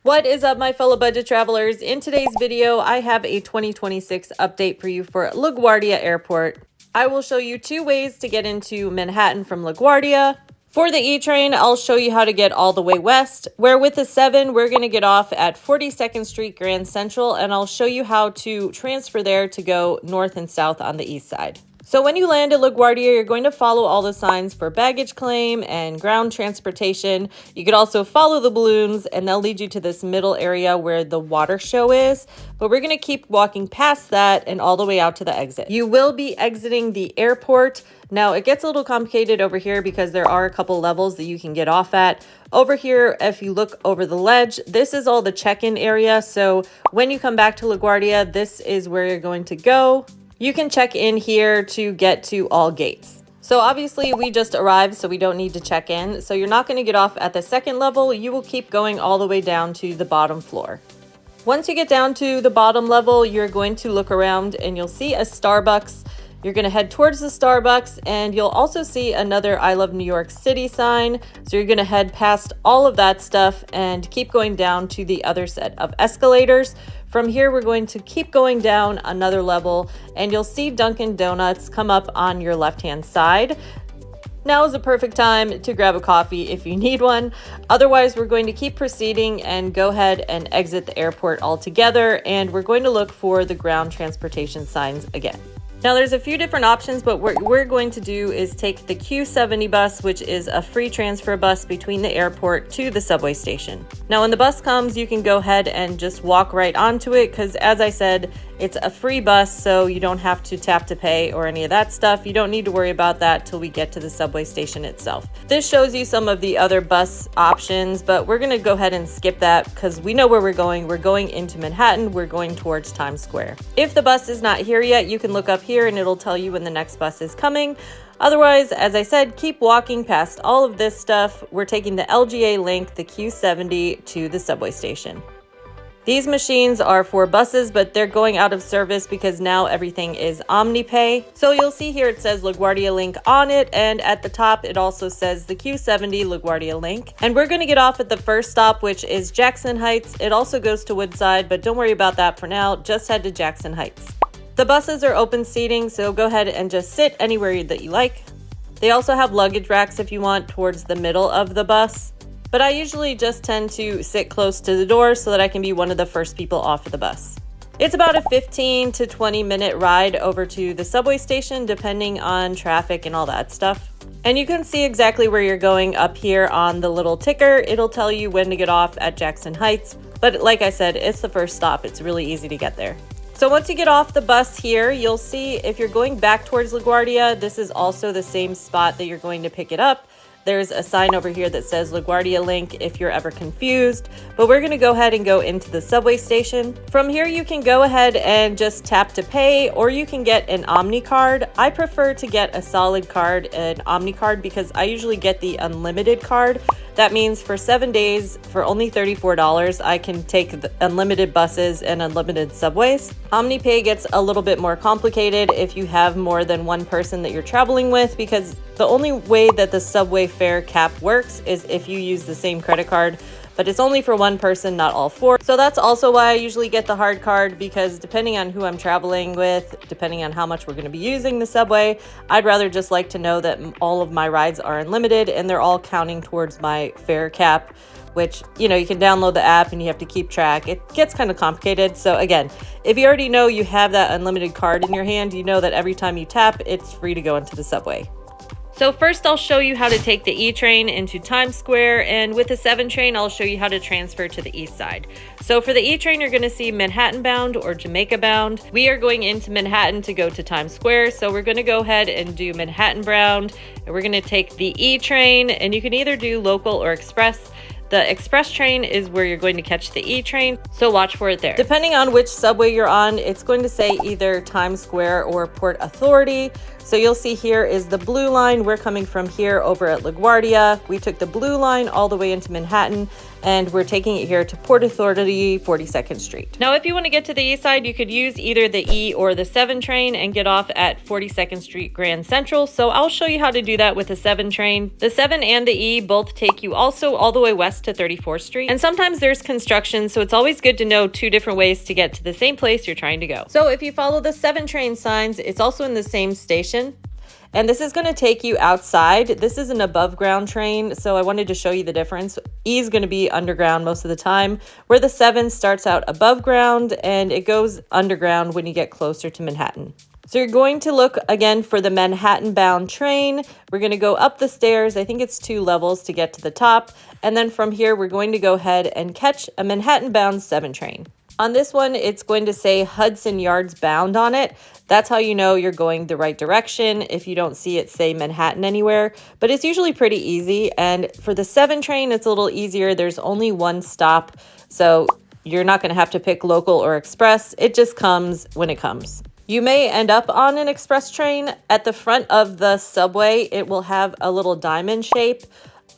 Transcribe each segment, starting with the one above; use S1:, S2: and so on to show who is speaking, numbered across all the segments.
S1: What is up, my fellow budget travelers? In today's video, I have a 2026 update for you for LaGuardia Airport. I will show you two ways to get into Manhattan from LaGuardia. For the E-train, I'll show you how to get all the way west, where with the 7, we're going to get off at 42nd Street Grand Central, and I'll show you how to transfer there to go north and south on the east side. So when you land at LaGuardia, you're going to follow all the signs for baggage claim and ground transportation. You could also follow the balloons, and they'll lead you to this middle area where the water show is. But we're going to keep walking past that and all the way out to the exit. You will be exiting the airport. Now, it gets a little complicated over here because there are a couple levels that you can get off at. Over here, if you look over the ledge, this is all the check-in area. So when you come back to LaGuardia, this is where you're going to go. You can check in here to get to all gates. So obviously we just arrived, so we don't need to check in. So you're not going to get off at the second level. You will keep going all the way down to the bottom floor. Once you get down to the bottom level, you're going to look around and you'll see a Starbucks. You're going to head towards the Starbucks, and you'll also see another I Love New York City sign. So you're going to head past all of that stuff and keep going down to the other set of escalators. From here, we're going to keep going down another level, and you'll see Dunkin' Donuts come up on your left-hand side. Now is the perfect time to grab a coffee if you need one. Otherwise, we're going to keep proceeding and go ahead and exit the airport altogether, and we're going to look for the ground transportation signs again. Now, there's a few different options, but what we're going to do is take the Q70 bus, which is a free transfer bus between the airport to the subway station. Now, when the bus comes, you can go ahead and just walk right onto it because, as I said, it's a free bus, so you don't have to tap to pay or any of that stuff. You don't need to worry about that till we get to the subway station itself. This shows you some of the other bus options, but we're going to go ahead and skip that because we know where we're going. We're going into Manhattan. We're going towards Times Square. If the bus is not here yet, you can look up here and it'll tell you when the next bus is coming. Otherwise, as I said, keep walking past all of this stuff. We're taking the LGA link, the Q70, to the subway station. These machines are for buses, but they're going out of service because now everything is OMNY. So you'll see here it says LaGuardia link on it, and at the top it also says the Q70 LaGuardia link. And we're going to get off at the first stop, which is Jackson Heights. It also goes to Woodside, but don't worry about that for now. Just head to Jackson Heights. The buses are open seating, so go ahead and just sit anywhere that you like. They also have luggage racks if you want towards the middle of the bus. But I usually just tend to sit close to the door so that I can be one of the first people off of the bus. It's about a 15 to 20 minute ride over to the subway station, depending on traffic and all that stuff. And you can see exactly where you're going up here on the little ticker. It'll tell you when to get off at Jackson Heights. But like I said, it's the first stop. It's really easy to get there. So once you get off the bus here, you'll see if you're going back towards LaGuardia, this is also the same spot that you're going to pick it up. There's a sign over here that says LaGuardia link if you're ever confused, but we're going to go ahead and go into the subway station. From here, you can go ahead and just tap to pay, or you can get an OMNY card. I prefer to get a solid card, an OMNY card, because I usually get the unlimited card. That means for 7 days, for only $34, I can take the unlimited buses and unlimited subways. OmniPay gets a little bit more complicated if you have more than one person that you're traveling with, because the only way that the subway fare cap works is if you use the same credit card, but it's only for one person, not all four. So that's also why I usually get the hard card, because depending on who I'm traveling with, depending on how much we're going to be using the subway, I'd rather just like to know that all of my rides are unlimited and they're all counting towards my fare cap, which, you know, you can download the app and you have to keep track. It gets kind of complicated. So again, if you already know you have that unlimited card in your hand, you know that every time you tap, it's free to go into the subway. So first I'll show you how to take the E-train into Times Square, and with the 7 train, I'll show you how to transfer to the east side. So for the E-train, you're going to see Manhattan bound or Jamaica bound. We are going into Manhattan to go to Times Square, so we're going to go ahead and do Manhattan bound, and we're going to take the E-train, and you can either do local or express. The express train is where you're going to catch the E-train, so watch for it there. Depending on which subway you're on, it's going to say either Times Square or Port Authority. So you'll see here is the blue line. We're coming from here over at LaGuardia. We took the blue line all the way into Manhattan, and we're taking it here to Port Authority, 42nd Street. Now, if you want to get to the east side, you could use either the E or the 7 train and get off at 42nd Street Grand Central. So I'll show you how to do that with the 7 train. The 7 and the E both take you also all the way west to 34th Street. And sometimes there's construction, so it's always good to know 2 different ways to get to the same place you're trying to go. So if you follow the 7 train signs, it's also in the same station. And this is going to take you outside. This is an above ground train, so I wanted to show you the difference. E is going to be underground most of the time, where the 7 starts out above ground and it goes underground when you get closer to Manhattan. So you're going to look again for the Manhattan bound train. We're going to go up the stairs. I think it's 2 levels to get to the top. And then from here, we're going to go ahead and catch a Manhattan bound 7 train. On this one, it's going to say Hudson Yards bound on it. That's how you know you're going the right direction if you don't see it say Manhattan anywhere, but it's usually pretty easy. And for the 7 train, it's a little easier. There's only 1 stop, so you're not going to have to pick local or express. It just comes when it comes. You may end up on an express train. At the front of the subway, it will have a little diamond shape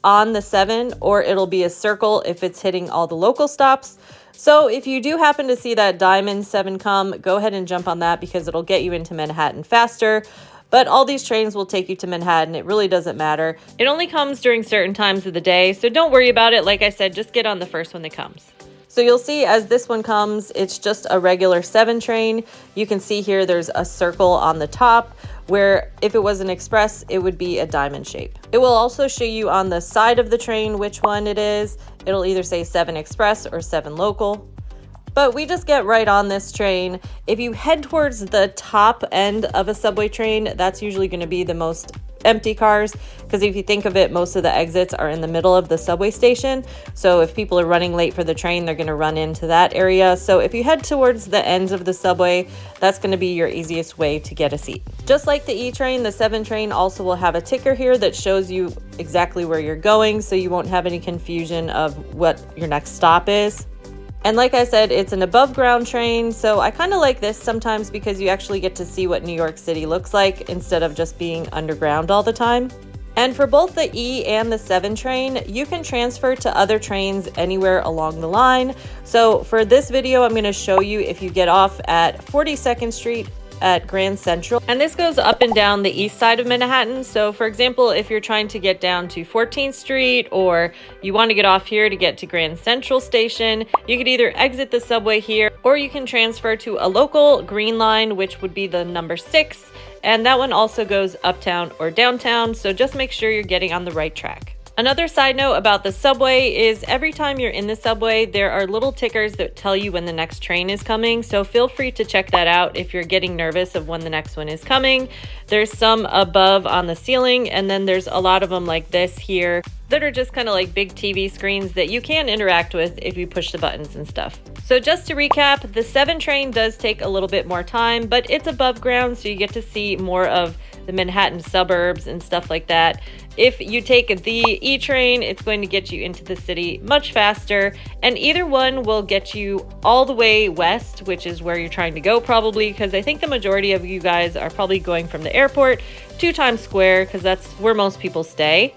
S1: on the 7, or it'll be a circle if it's hitting all the local stops. So if you do happen to see that diamond 7 come, go ahead and jump on that because it'll get you into Manhattan faster. But all these trains will take you to Manhattan. It really doesn't matter. It only comes during certain times of the day, so don't worry about it. Like I said, just get on the first one that comes. So you'll see as this one comes, it's just a regular 7 train. You can see here there's a circle on the top, where if it was an express, it would be a diamond shape. It will also show you on the side of the train which one it is. It'll either say 7 express or 7 local. But we just get right on this train. If you head towards the top end of a subway train, that's usually going to be the most empty cars, because if you think of it, most of the exits are in the middle of the subway station. So if people are running late for the train, they're going to run into that area. So if you head towards the ends of the subway, that's going to be your easiest way to get a seat. Just like the E train, the 7 train also will have a ticker here that shows you exactly where you're going, so you won't have any confusion of what your next stop is. And like I said, it's an above ground train, so I kind of like this sometimes because you actually get to see what New York City looks like instead of just being underground all the time. And for both the E and the 7 train, you can transfer to other trains anywhere along the line. So for this video, I'm going to show you if you get off at 42nd Street at Grand Central, and this goes up and down the east side of Manhattan. So for example, if you're trying to get down to 14th Street or you want to get off here to get to Grand Central Station, you could either exit the subway here or you can transfer to a local green line, which would be the number 6, and that one also goes uptown or downtown, so just make sure you're getting on the right track. Another side note about the subway is every time you're in the subway, there are little tickers that tell you when the next train is coming. So feel free to check that out if you're getting nervous of when the next one is coming. There's some above on the ceiling, and then there's a lot of them like this here that are just kind of like big TV screens that you can interact with if you push the buttons and stuff. So just to recap, the 7 train does take a little bit more time, but it's above ground, so you get to see more of the Manhattan suburbs and stuff like that. If you take the E train, it's going to get you into the city much faster, and either one will get you all the way west, which is where you're trying to go probably, because I think the majority of you guys are probably going from the airport to Times Square, because that's where most people stay.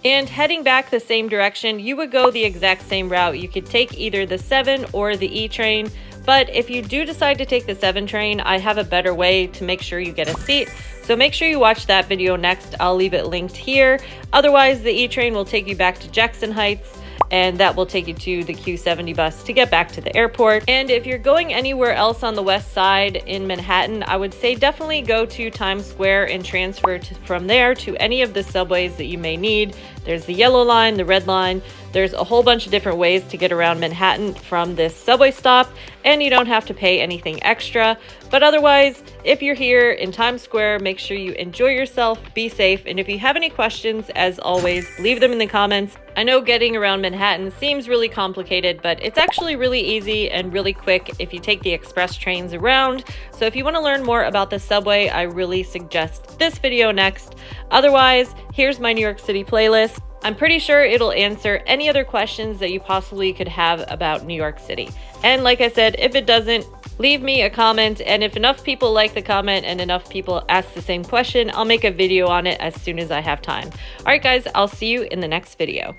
S1: And heading back the same direction, you would go the exact same route. You could take either the 7 or the E train, but if you do decide to take the 7 train, I have a better way to make sure you get a seat. So make sure you watch that video next. I'll leave it linked here. Otherwise, the E train will take you back to Jackson Heights, and that will take you to the Q70 bus to get back to the airport. And if you're going anywhere else on the west side in Manhattan, I would say definitely go to Times Square and transfer from there to any of the subways that you may need. There's the yellow line, the red line. There's a whole bunch of different ways to get around Manhattan from this subway stop, and you don't have to pay anything extra. But otherwise, if you're here in Times Square, make sure you enjoy yourself, be safe, and if you have any questions, as always, leave them in the comments. I know getting around Manhattan seems really complicated, but it's actually really easy and really quick if you take the express trains around. So if you want to learn more about the subway, I really suggest this video next. Otherwise, here's my New York City playlist. I'm pretty sure it'll answer any other questions that you possibly could have about New York City. And like I said, if it doesn't, leave me a comment, and if enough people like the comment and enough people ask the same question, I'll make a video on it as soon as I have time. All right, guys, I'll see you in the next video.